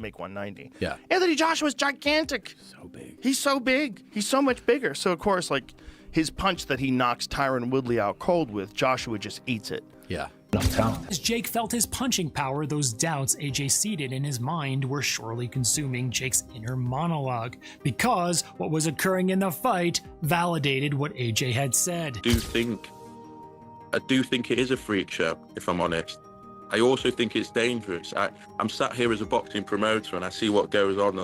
make 190. Yeah. Anthony Joshua's gigantic. So big. He's so big. He's so much bigger. So, of course, like, his punch that he knocks Tyron Woodley out cold with, Joshua just eats it. Yeah. As Jake felt his punching power, those doubts AJ seeded in his mind were surely consuming Jake's inner monologue, because what was occurring in the fight validated what AJ had said. I do think it is a freak show, if I'm honest. I also think it's dangerous. I'm sat here as a boxing promoter and I see what goes on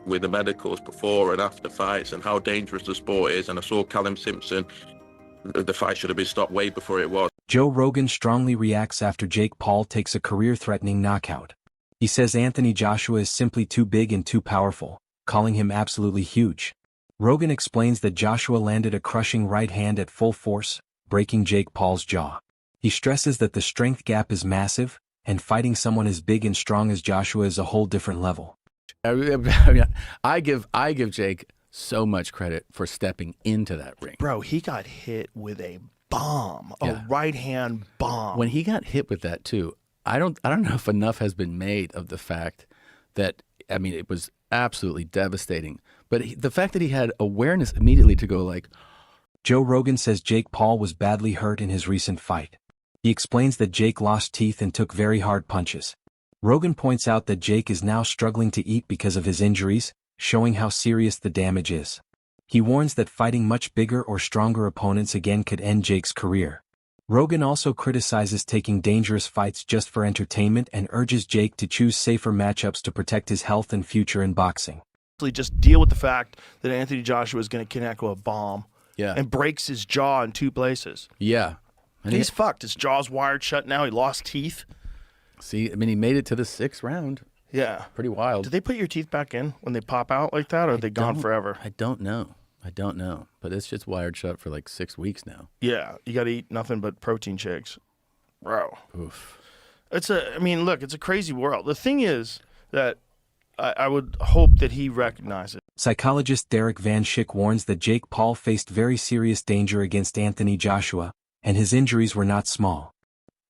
with the medicals before and after fights and how dangerous the sport is. And I saw Callum Simpson, the fight should have been stopped way before it was. Joe Rogan strongly reacts after Jake Paul takes a career-threatening knockout. He says Anthony Joshua is simply too big and too powerful, calling him absolutely huge. Rogan explains that Joshua landed a crushing right hand at full force, breaking Jake Paul's jaw. He stresses that the strength gap is massive, and fighting someone as big and strong as Joshua is a whole different level. I give Jake so much credit for stepping into that ring. Bro, he got hit with a bomb, a right-hand bomb. When he got hit with that too, I don't know if enough has been made of the fact that, I mean, it was absolutely devastating. But the fact that he had awareness immediately to go like... Joe Rogan says Jake Paul was badly hurt in his recent fight. He explains that Jake lost teeth and took very hard punches. Rogan points out that Jake is now struggling to eat because of his injuries, showing how serious the damage is. He warns that fighting much bigger or stronger opponents again could end Jake's career. Rogan also criticizes taking dangerous fights just for entertainment and urges Jake to choose safer matchups to protect his health and future in boxing. Just deal with the fact that Anthony Joshua is going to connect with a bomb and breaks his jaw in 2 places. Yeah. And he's fucked. His jaw's wired shut now. He lost teeth. See, I mean, he made it to the 6th round. Yeah. Pretty wild. Did they put your teeth back in when they pop out like that, or are they gone forever? I don't know. But it's just wired shut for like 6 weeks now. Yeah. You got to eat nothing but protein shakes. Bro. Oof. I mean, look, it's a crazy world. The thing is that I would hope that he recognizes. Psychologist Derek Van Schick warns that Jake Paul faced very serious danger against Anthony Joshua, and his injuries were not small.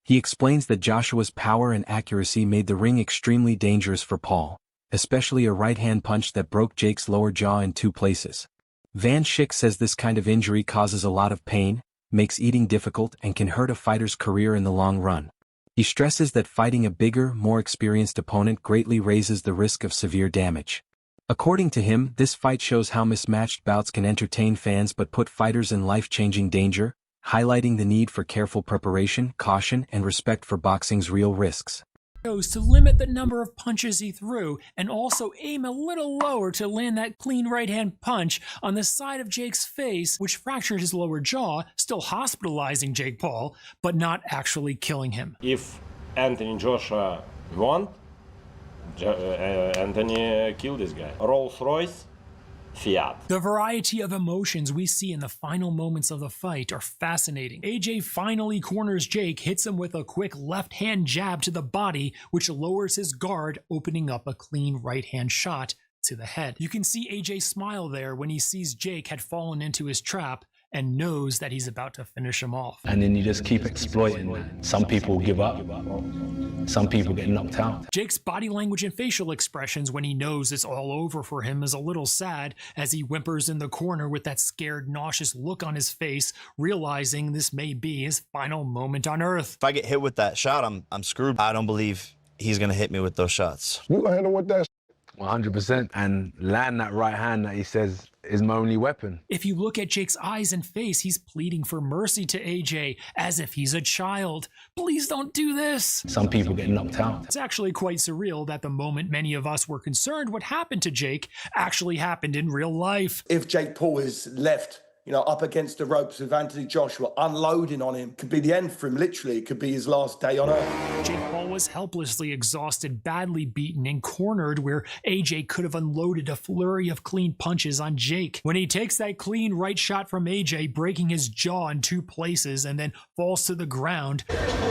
He explains that Joshua's power and accuracy made the ring extremely dangerous for Paul, especially a right-hand punch that broke Jake's lower jaw in 2 places. Van Schick says this kind of injury causes a lot of pain, makes eating difficult, and can hurt a fighter's career in the long run. He stresses that fighting a bigger, more experienced opponent greatly raises the risk of severe damage. According to him, this fight shows how mismatched bouts can entertain fans but put fighters in life-changing danger, highlighting the need for careful preparation, caution, and respect for boxing's real risks. To limit the number of punches he threw, and also aim a little lower to land that clean right-hand punch on the side of Jake's face, which fractured his lower jaw, still hospitalizing Jake Paul, but not actually killing him. If Anthony Joshua won, Anthony killed this guy. Rolls-Royce, Fiat. The variety of emotions we see in the final moments of the fight are fascinating. AJ finally corners Jake, hits him with a quick left-hand jab to the body, which lowers his guard, opening up a clean right-hand shot to the head. You can see AJ smile there when he sees Jake had fallen into his trap and knows that he's about to finish him off. And then you just keep exploiting. Some people give up. Some people get knocked out. Jake's body language and facial expressions when he knows it's all over for him is a little sad as he whimpers in the corner with that scared, nauseous look on his face, realizing this may be his final moment on earth. If I get hit with that shot, I'm screwed. I don't believe he's gonna hit me with those shots. You gonna hit him with that? 100%. And land that right hand that he says is my only weapon. If you look at Jake's eyes and face, he's pleading for mercy to AJ, as if he's a child. Please don't do this. Some people get knocked out. It's actually quite surreal that the moment many of us were concerned what happened to Jake actually happened in real life. If Jake Paul is left, up against the ropes with Anthony Joshua, unloading on him, could be the end for him, literally. It could be his last day on earth. Jake Paul was helplessly exhausted, badly beaten, and cornered where AJ could have unloaded a flurry of clean punches on Jake. When he takes that clean right shot from AJ, breaking his jaw in 2 places, and then falls to the ground.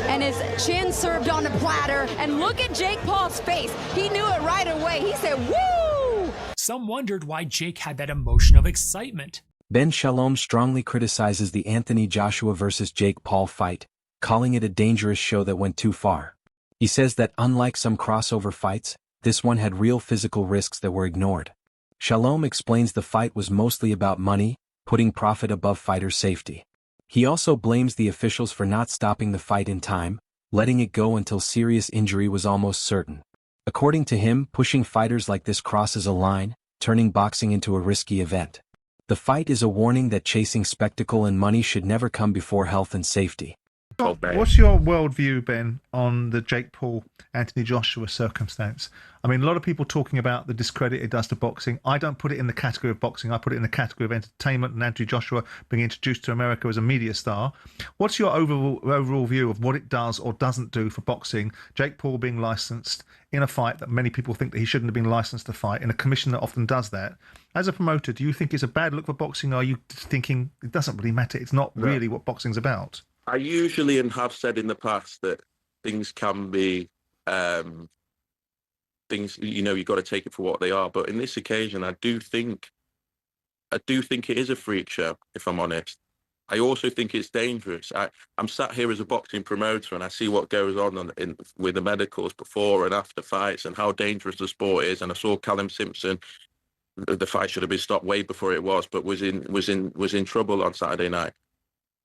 And his chin served on a platter, and look at Jake Paul's face. He knew it right away. He said, woo! Some wondered why Jake had that emotion of excitement. Ben Shalom strongly criticizes the Anthony Joshua vs. Jake Paul fight, calling it a dangerous show that went too far. He says that unlike some crossover fights, this one had real physical risks that were ignored. Shalom explains the fight was mostly about money, putting profit above fighters' safety. He also blames the officials for not stopping the fight in time, letting it go until serious injury was almost certain. According to him, pushing fighters like this crosses a line, turning boxing into a risky event. The fight is a warning that chasing spectacle and money should never come before health and safety. What's your worldview, Ben, on the Jake Paul, Anthony Joshua circumstance? I mean, a lot of people talking about the discredit it does to boxing. I don't put it in the category of boxing. I put it in the category of entertainment, and Anthony Joshua being introduced to America as a media star. What's your overall view of what it does or doesn't do for boxing? Jake Paul being licensed in a fight that many people think that he shouldn't have been licensed to fight, in a commission that often does that. As a promoter, do you think it's a bad look for boxing, or are you thinking it doesn't really matter? It's not really what boxing's about. I usually and have said in the past that things can be things, you've got to take it for what they are. But in this occasion, I do think it is a freak show, if I'm honest. I also think it's dangerous. I'm sat here as a boxing promoter and I see what goes on with the medicals before and after fights and how dangerous the sport is. And I saw Callum Simpson, the fight should have been stopped way before it was, but was in trouble on Saturday night.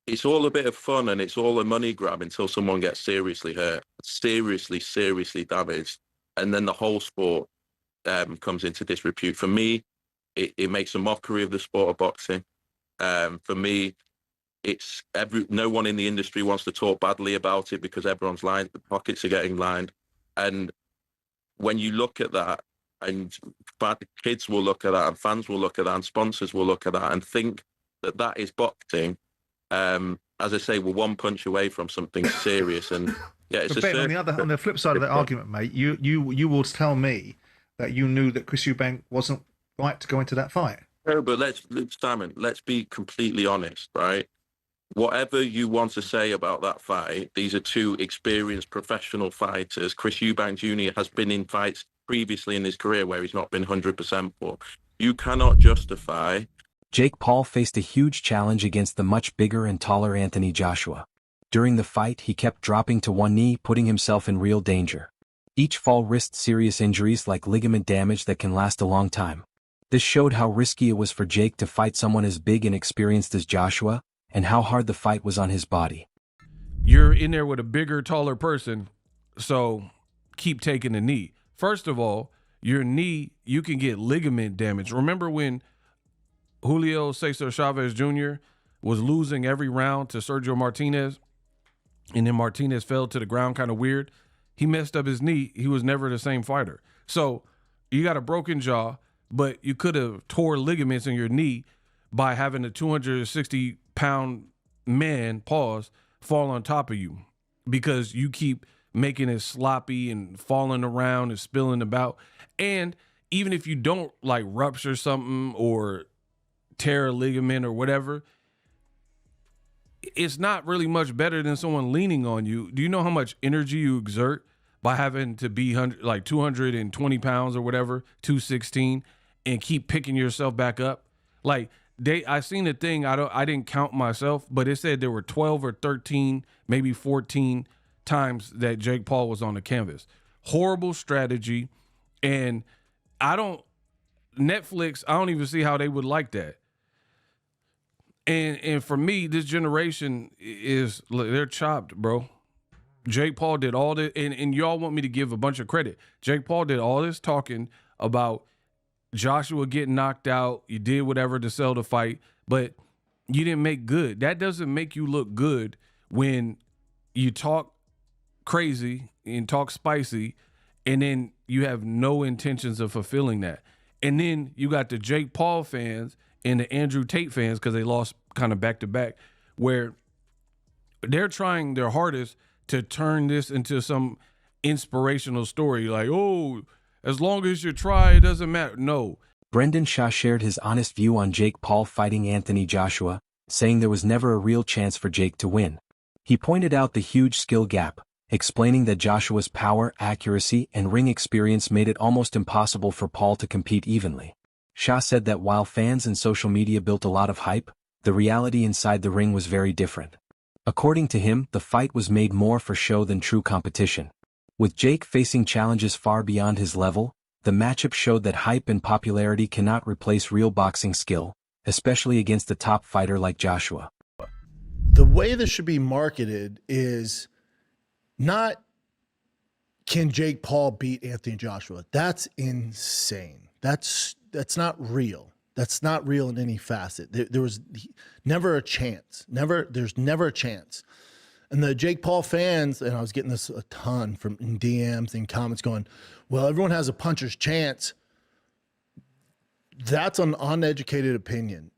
It's all a bit of fun and it's all a money grab until someone gets seriously hurt, seriously damaged. And then the whole sport comes into disrepute. For me, it makes a mockery of the sport of boxing. For me, no one in the industry wants to talk badly about it because everyone's lined, the pockets are getting lined. And when you look at that, and kids will look at that, and fans will look at that, and sponsors will look at that and think that that is boxing. As I say, we're one punch away from something serious, and yeah, it's Ben, on the flip side of that argument, mate, you will tell me that you knew that Chris Eubank wasn't right to go into that fight. No, but let's be completely honest, right? Whatever you want to say about that fight, these are two experienced professional fighters. Chris Eubank Jr. has been in fights previously in his career where he's not been 100% for. You cannot justify. Jake Paul faced a huge challenge against the much bigger and taller Anthony Joshua. During the fight, he kept dropping to one knee, putting himself in real danger. Each fall risked serious injuries like ligament damage that can last a long time. This showed how risky it was for Jake to fight someone as big and experienced as Joshua, and how hard the fight was on his body. You're in there with a bigger, taller person, so keep taking the knee. First of all, your knee, you can get ligament damage. Remember when Julio Cesar Chavez Jr. was losing every round to Sergio Martinez, and then Martinez fell to the ground kind of weird? He messed up his knee. He was never the same fighter. So you got a broken jaw, but you could have tore ligaments in your knee by having a 260-pound man, fall on top of you because you keep making it sloppy and falling around and spilling about. And even if you don't like rupture something or tear a ligament or whatever, it's not really much better than someone leaning on you. Do you know how much energy you exert by having to be like 220 pounds or whatever, 216, and keep picking yourself back up? Like I seen a thing, I didn't count myself, but it said there were 12 or 13, maybe 14 times that Jake Paul was on the canvas. Horrible strategy. And Netflix, I don't even see how they would like that. And for me, this generation they're chopped, bro. Jake Paul did all this, and y'all want me to give a bunch of credit. Jake Paul did all this talking about Joshua getting knocked out. You did whatever to sell the fight, but you didn't make good. That doesn't make you look good when you talk crazy and talk spicy, and then you have no intentions of fulfilling that. And then you got the Jake Paul fans and the Andrew Tate fans, because they lost kind of back-to-back, where they're trying their hardest to turn this into some inspirational story. Like, oh, as long as you try, it doesn't matter. No. Brendan Shaw shared his honest view on Jake Paul fighting Anthony Joshua, saying there was never a real chance for Jake to win. He pointed out the huge skill gap, explaining that Joshua's power, accuracy, and ring experience made it almost impossible for Paul to compete evenly. Shah said that while fans and social media built a lot of hype, the reality inside the ring was very different. According to him, the fight was made more for show than true competition. With Jake facing challenges far beyond his level, the matchup showed that hype and popularity cannot replace real boxing skill, especially against a top fighter like Joshua. The way this should be marketed is not, can Jake Paul beat Anthony Joshua? That's insane. That's not real. That's not real in any facet. There was never a chance. There's never a chance. And the Jake Paul fans, and I was getting this a ton from in DMs and comments going, well, everyone has a puncher's chance. That's an uneducated opinion.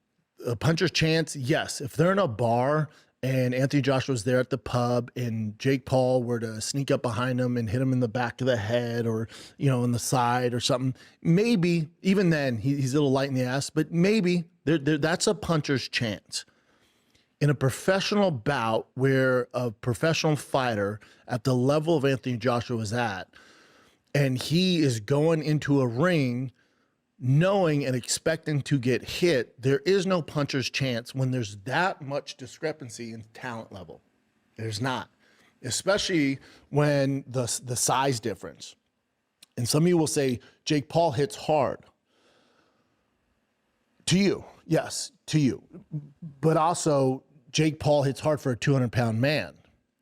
A puncher's chance, yes. If they're in a bar and Anthony Joshua's there at the pub and Jake Paul were to sneak up behind him and hit him in the back of the head or, in the side or something, maybe, even then, he's a little light in the ass, but maybe that's a puncher's chance. In a professional bout where a professional fighter at the level of Anthony Joshua is at, and he is going into a ring knowing and expecting to get hit, there is no puncher's chance when there's that much discrepancy in talent level. There's not, especially when the size difference. And some of you will say, Jake Paul hits hard. To you, yes, to you. But also, Jake Paul hits hard for a 200-pound man.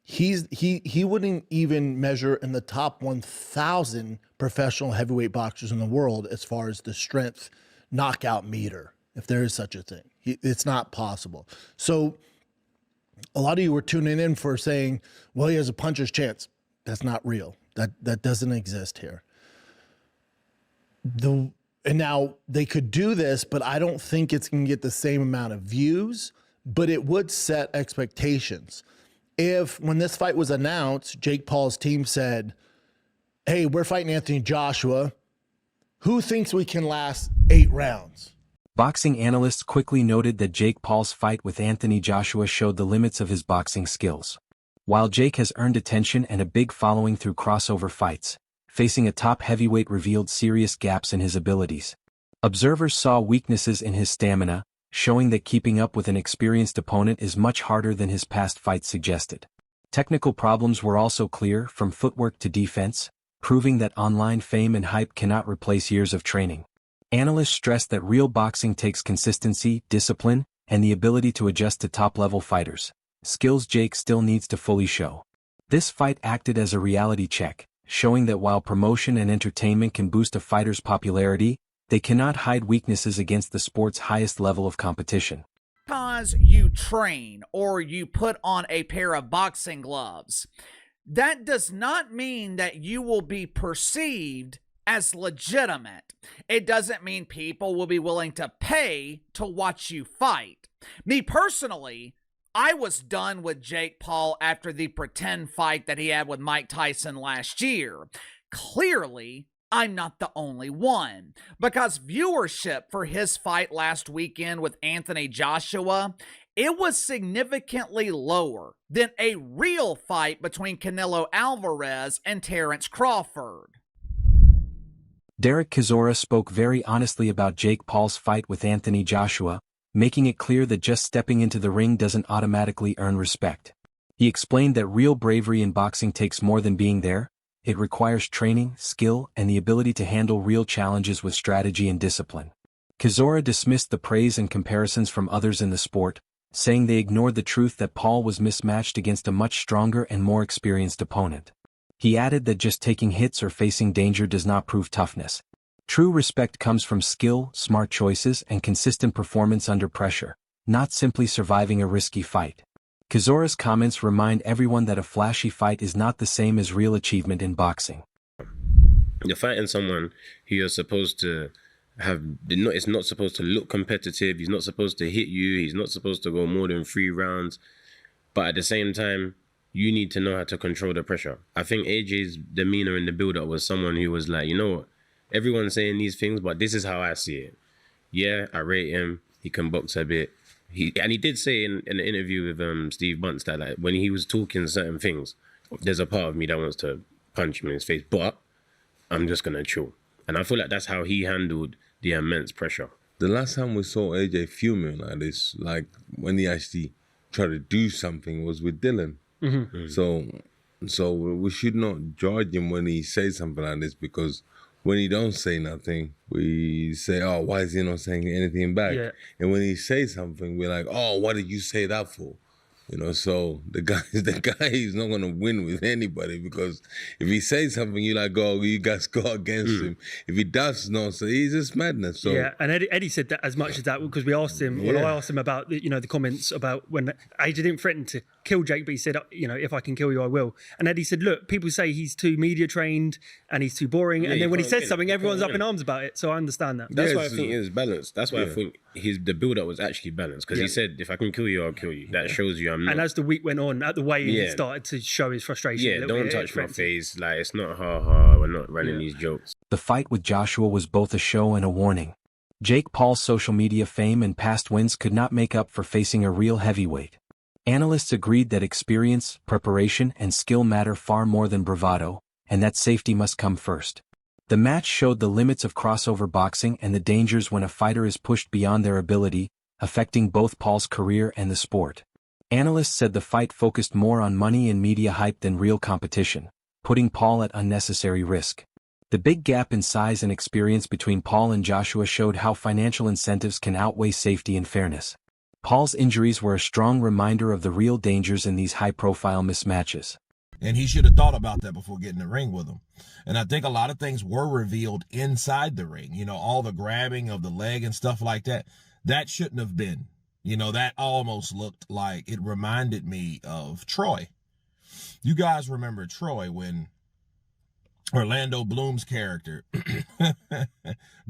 He wouldn't even measure in the top 1,000 professional heavyweight boxers in the world as far as the strength knockout meter, if there is such a thing. It's not possible. So a lot of you were tuning in for saying, well, he has a puncher's chance. That's not real. That doesn't exist here. And now they could do this, but I don't think it's going to get the same amount of views, but it would set expectations. If, when this fight was announced, Jake Paul's team said, hey, we're fighting Anthony Joshua, who thinks we can last 8 rounds? Boxing analysts quickly noted that Jake Paul's fight with Anthony Joshua showed the limits of his boxing skills. While Jake has earned attention and a big following through crossover fights, facing a top heavyweight revealed serious gaps in his abilities. Observers saw weaknesses in his stamina, showing that keeping up with an experienced opponent is much harder than his past fights suggested. Technical problems were also clear, from footwork to defense, proving that online fame and hype cannot replace years of training. Analysts stressed that real boxing takes consistency, discipline, and the ability to adjust to top-level fighters, skills Jake still needs to fully show. This fight acted as a reality check, showing that while promotion and entertainment can boost a fighter's popularity, they cannot hide weaknesses against the sport's highest level of competition. Because you train or you put on a pair of boxing gloves, that does not mean that you will be perceived as legitimate. It doesn't mean people will be willing to pay to watch you fight. Me personally, I was done with Jake Paul after the pretend fight that he had with Mike Tyson last year. Clearly, I'm not the only one, because viewership for his fight last weekend with Anthony Joshua, it was significantly lower than a real fight between Canelo Alvarez and Terrence Crawford. Derek Chisora spoke very honestly about Jake Paul's fight with Anthony Joshua, making it clear that just stepping into the ring doesn't automatically earn respect. He explained that real bravery in boxing takes more than being there. It requires training, skill, and the ability to handle real challenges with strategy and discipline. Chisora dismissed the praise and comparisons from others in the sport, saying they ignored the truth that Paul was mismatched against a much stronger and more experienced opponent. He added that just taking hits or facing danger does not prove toughness. True respect comes from skill, smart choices, and consistent performance under pressure, not simply surviving a risky fight. Chisora's comments remind everyone that a flashy fight is not the same as real achievement in boxing. You're fighting someone who you're supposed to it's not supposed to look competitive, he's not supposed to hit you, he's not supposed to go more than 3 rounds, but at the same time, you need to know how to control the pressure. I think AJ's demeanor in the build-up was someone who was like, you know what, everyone's saying these things, but this is how I see it. Yeah, I rate him, he can box a bit. He did say in an interview with Steve Bunce that like, when he was talking certain things, there's a part of me that wants to punch him in his face, but I'm just going to chill. And I feel like that's how he handled the immense pressure. The last time we saw AJ fuming like this, like when he actually tried to do something, was with Dylan. Mm-hmm. So So we should not judge him when he says something like this, because when he don't say nothing, we say, oh, why is he not saying anything back? Yeah. And when he says something, we're like, oh, what did you say that for? You know, so the guy is not gonna win with anybody, because if he says something, you're like, oh, you guys go against him. If he does not, so he's just madness. So yeah, and Eddie said that as much as that, because we asked him. Well, I asked him about the comments about when AJ didn't threaten to kill Jake, but he said, if I can kill you, I will. And Eddie said, look, people say he's too media trained and he's too boring, and then when he says something, everyone's up in arms about it. So I understand that. That's why I think it was balanced. That's why I think the build-up was actually balanced, because he said, if I can kill you, I'll kill you. That shows you I'm not. And as the week went on, at the weigh-in, he started to show his frustration. Yeah, don't touch my face. Like, it's not ha-ha. We're not running these jokes. The fight with Joshua was both a show and a warning. Jake Paul's social media fame and past wins could not make up for facing a real heavyweight. Analysts agreed that experience, preparation, and skill matter far more than bravado, and that safety must come first. The match showed the limits of crossover boxing and the dangers when a fighter is pushed beyond their ability, affecting both Paul's career and the sport. Analysts said the fight focused more on money and media hype than real competition, putting Paul at unnecessary risk. The big gap in size and experience between Paul and Joshua showed how financial incentives can outweigh safety and fairness. Paul's injuries were a strong reminder of the real dangers in these high-profile mismatches. And he should have thought about that before getting in the ring with him. And I think a lot of things were revealed inside the ring. All the grabbing of the leg and stuff like that. That shouldn't have been. That almost looked like, it reminded me of Troy. You guys remember Troy when Orlando Bloom's character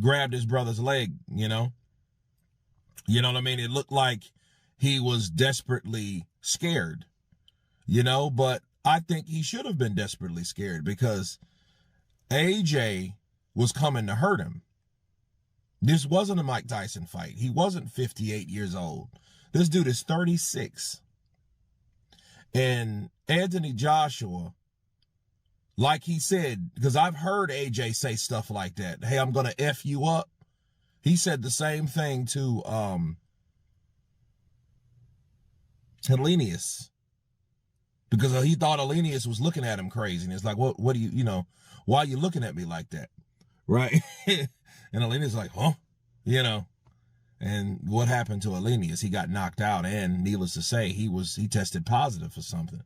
grabbed his brother's leg, You know what I mean? It looked like he was desperately scared, but I think he should have been desperately scared, because AJ was coming to hurt him. This wasn't a Mike Tyson fight. He wasn't 58 years old. This dude is 36. And Anthony Joshua, like he said, because I've heard AJ say stuff like that. Hey, I'm going to F you up. He said the same thing to Hellenius, because he thought Hellenius was looking at him crazy. And it's like, what do you, why are you looking at me like that? Right? And Hellenius like, huh? And what happened to Hellenius? He got knocked out, and needless to say, he tested positive for something.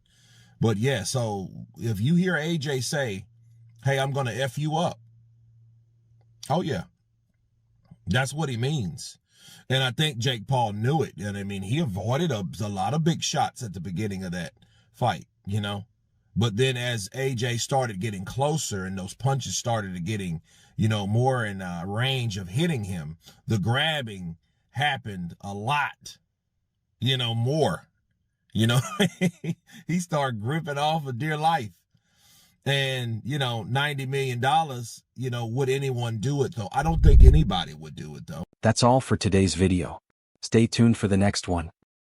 But yeah, so if you hear AJ say, hey, I'm going to F you up. Oh yeah. That's what he means. And I think Jake Paul knew it. And I mean, he avoided a lot of big shots at the beginning of that fight, But then as AJ started getting closer and those punches started getting, more in range of hitting him, the grabbing happened a lot, more. He started gripping off for dear life. And, $90 million, would anyone do it, though? I don't think anybody would do it, though. That's all for today's video. Stay tuned for the next one.